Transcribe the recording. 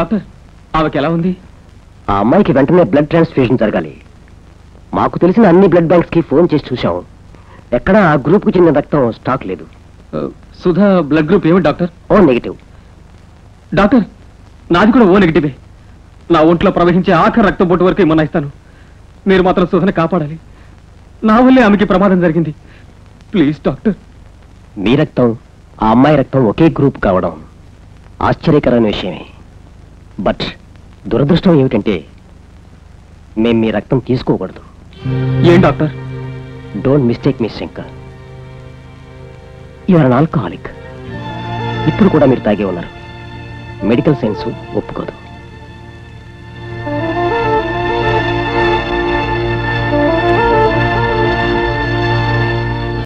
Doctor ఆమెకి ఎలా ఉంది? ఆ అమ్మాయికి వెంటనే బ్లడ్ ట్రాన్స్ఫ్యూజన్ జరగాలి. మాకు తెలిసిన అన్ని బ్లడ్ బ్యాంక్స్ కి ఫోన్ చేసి చూశాం, ఎక్కడా ఆ గ్రూప్ కు చెందిన రక్తం స్టాక్ లేదు. సుధా బ్లడ్ గ్రూప్ ఏమి డాక్టర్? O negative. డాక్టర్ నాది కూడా ఓ నెగిటివే. నా ఒంట్లో ప్రవహించే ఆఖరి రక్తం బొట్టు వరకు ఏమన్నా ఇస్తాను. మీరు మాత్రం సుధని కాపాడాలి. నా వల్లే ఆమెకి ప్రమాదం జరిగింది. Please doctor. మీ రక్తం ఆ అమ్మాయి రక్తం ఒకే గ్రూప్ కావడం ఆశ్చర్యకరమైన విషయమే. బట్ దురదృష్టం ఏమిటంటే మేం మీ రక్తం తీసుకోకూడదు. ఏం doctor? Don't mistake me Shankar, you are an alcoholic. ఇప్పుడు కూడా మీరు తాగే ఉన్నారు. మెడికల్ సైన్స్ ఒప్పుకోదు.